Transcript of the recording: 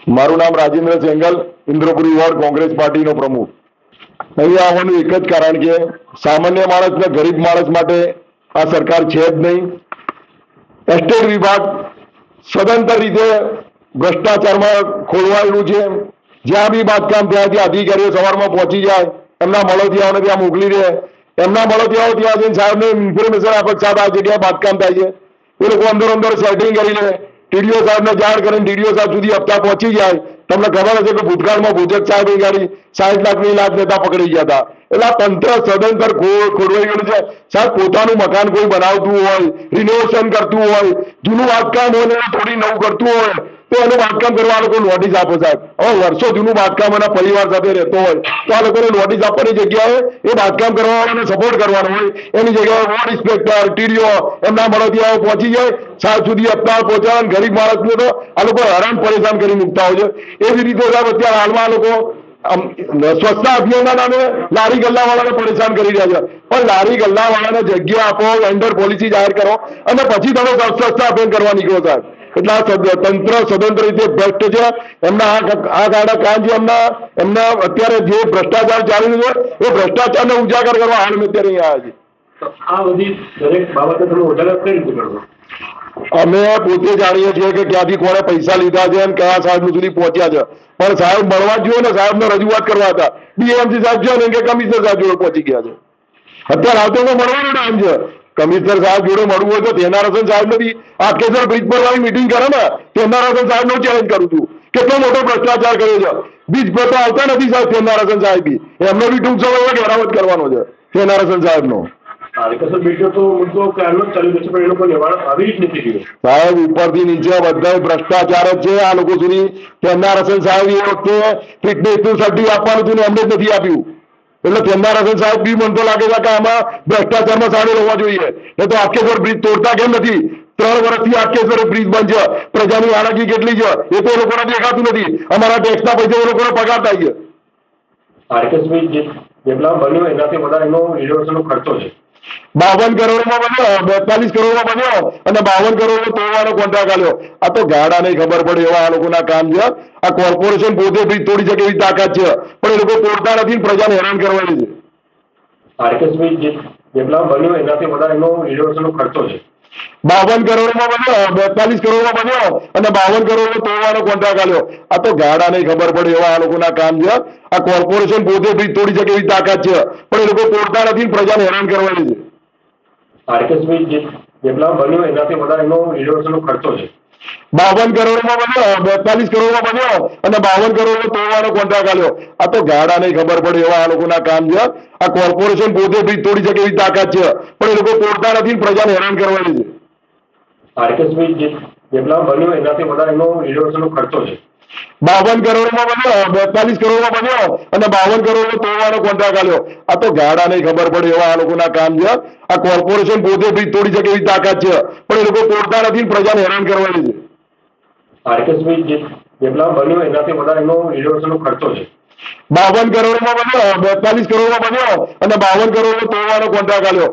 મારું નામ રાજેન્દ્ર સેંગલ, ઇન્દ્રપુરી વોર્ડ કોંગ્રેસ પાર્ટીનો પ્રમુખ. અહીં આવવાનું એક જ કારણ કે સામાન્ય માણસ ને ગરીબ માણસ માટે આ સરકાર છે જ નહીં. એસ્ટેટ વિભાગ સદંતર રીતે ભ્રષ્ટાચારમાં ખોલવાયેલું છે. જ્યાં બી બાંધકામ થાય ત્યાં અધિકારીઓ સવારમાં પહોંચી જાય, એમના મળોતિયાઓને ત્યાં મોકલી દે, એમના મળોતિયાઓ ત્યાં જઈને સાહેબને ઇન્ફોર્મેશન આપે સાહેબ આ જગ્યાએ બાંધકામ થાય છે. એ લોકો અંદર અંદર સેટિંગ કરી લે, ટીડીઓ સાહેબને જાણ કરીને ટીડીઓ સાહેબ સુધી હપ્તા પહોંચી જાય. તમને ખબર હશે કે ભૂતકાળમાં ભૂજક સાહેબ એ ગાડી 60 લાખની લાખ નેતા પકડી ગયા હતા. એટલે આ તંત્ર સદંતર ખોરવાઈ ગયું છે. સાહેબ પોતાનું મકાન કોઈ બનાવતું હોય, રિનોવેશન કરતું હોય, જૂનું બાંધકામ હોય ને થોડી નવું કરતું હોય તો એનું બાંધકામ કરવા લોકો નોટિસ આપો સાહેબ. હવે વર્ષો જૂનું બાંધકામ એના પરિવાર સાથે રહેતો હોય તો આ લોકોને નોટિસ આપવાની જગ્યાએ એ બાંધકામ કરવા વાળાને સપોર્ટ કરવાનો હોય, એની જગ્યાએ વોર્ડ ઇન્સ્પેક્ટર, ટીડીઓ એમના મળોતિયાઓ પહોંચી જાય, સાહેબ સુધી હપ્તા પહોંચાડે. ગરીબ માણસને તો આ લોકો હેરાન પરેશાન કરી મૂકતા હોય છે. એવી રીતે સાહેબ અત્યારે હાલમાં આ લોકો સ્વચ્છતા અભિયાનના નામે લારી ગલ્લા વાળાને પરેશાન કરી રહ્યા છે. પણ લારી ગલ્લા વાળાને જગ્યા આપો, વેન્ડર પોલિસી જાહેર કરો અને પછી તમે સ્વચ્છતા અભિયાન કરવા નીકળો સાહેબ. એટલે આ તંત્ર સ્વતંત્ર રીતે ભ્રષ્ટ છે. એમના આ ગાડા કામ છે. એમના અત્યારે જે ભ્રષ્ટાચાર ચાલી રહ્યો છે એ ભ્રષ્ટાચારને ઉજાગર કરવા હાલ મેં અત્યારે અહીંયા આવ્યા છે. આ બધી દરેક બાબતે તમે ઉજાગર કઈ રીતે કરશો? અમે પોતે જાણીએ છીએ કે ક્યાંથી કોણે પૈસા લીધા છે અને કયા સાહેબ સુધી પહોંચ્યા છે. પણ સાહેબ મળવા જોઈએ ને, સાહેબને રજૂઆત કરવા હતા. ડીએમસી સાહેબ છે ને કે કમિશનર સાહેબ જોડે પહોંચી ગયા છે. અત્યારે હાલ તો મળવાનો ટાઈમ છે. કમિશનર સાહેબ જોડે મળવું હોય તો તેનારસન સાહેબ નથી આટકેસર બ્રિજ પર વાળી મિટિંગ કરે ને, તેનારસન સાહેબ નો ચેલેન્જ કરું છું. કેટલો મોટો ભ્રષ્ટાચાર કર્યો છે. બ્રિજ પર તો આવતા નથી સાહેબ તેનારસન સાહેબ બી. એમને બી ટૂંક સમયમાં ઘેરાવત કરવાનો છે તેનારસન સાહેબ નો. સાહેબ ઉપરથી નીચે બધા ભ્રષ્ટાચાર જ છે. આ લોકો સુધી તેનારસન સાહેબ એ વખતે ફિટનેસનું સર્ટિફિકેટ આપવાનું હતું ને એમને જ નથી આપ્યું. એટલે તેનારસન સાહેબ બી મને તો લાગે છે કે આમાં ભ્રષ્ટાચારમાં સામેલ હોવા જોઈએ. એ તો આટકેસર બ્રિજ તોડતા કેમ નથી? 3 વર્ષથી આટકેસર બ્રિજ બંધ છે. પ્રજાની હાલાકી કેટલી છે એ તો એ લોકોને દેખાતું નથી. અમારા ટેક્સના પૈસા એ લોકોને પગાર થાય છે. આરકેએસ બ્રિજ જેટલા બન્યો એનાથી વધારે એનો રિનોવેશનનો ખર્ચો છે. 52 કરોડમાં બન્યો, 42 કરોડમાં બન્યો અને 52 કરોડ તોડવાનો કોન્ટ્રાક્ટ આલ્યો. આ તો ગાડા નહીં ખબર પડે એવા આ લોકોના કામ છે. આ કોર્પોરેશન પોતે બ્રિજ તોડી શકે એવી તાકાત છે, પણ એ લોકો તોડતા નથી, પ્રજાને હેરાન કરવાની છે. આરકેએસ બ્રિજ જેટલા બન્યો એનાથી વધારે એનો રિનોવેશનનો ખર્ચો છે. 52 કરોડમાં બન્યો, 42 કરોડમાં બન્યો અને 52 કરોડ તોડવાનો કોન્ટ્રાક્ટ આલ્યો. આ તો ગાડા નહીં ખબર પડે એવા આ લોકોના કામ છે. આ કોર્પોરેશન પોતે બ્રિજ તોડી શકે એવી તાકાત છે, પણ એ લોકો તોડતા નથી, પ્રજાને હેરાન કરવાની છે. આરકેએસ બ્રિજ જેટલા બન્યો એનાથી વધારે એનો રિનોવેશનનો ખર્ચો છે. 52 કરોડમાં બન્યો, 42 કરોડમાં બન્યો અને 52 કરોડ તોડવાનો કોન્ટ્રાક્ટ આલ્યો. આ તો ગાડા નહીં ખબર પડે એવા આ લોકોના કામ છે. આ કોર્પોરેશન પોતે બ્રિજ તોડી શકે એવી તાકાત છે, પણ એ લોકો તોડતા નથી, પ્રજાને હેરાન કરવાની છે. આરકેએસ બ્રિજ જેટલા બન્યો એનાથી વધારે એનો રિનોવેશનનો ખર્ચો છે. 52 કરોડમાં બન્યો, 42 કરોડમાં બન્યો અને 52 કરોડ તોડવાનો કોન્ટ્રાક્ટ આલ્યો. આ તો ગાડા નહીં ખબર પડે એવા આ લોકોના કામ છે. આ કોર્પોરેશન પોતે બ્રિજ તોડી શકે એવી તાકાત છે, પણ એ લોકો તોડતા નથી, પ્રજાને હેરાન કરવાની છે. આરકેએસ બ્રિજ જેટલા બન્યો એનાથી વધારે એનો રિનોવેશનનો ખર્ચો છે. 52 કરોડમાં બન્યો, 42 કરોડમાં બન્યો અને 52 કરોડ તોડવાનો કોન્ટ્રાક્ટ આલ્યો.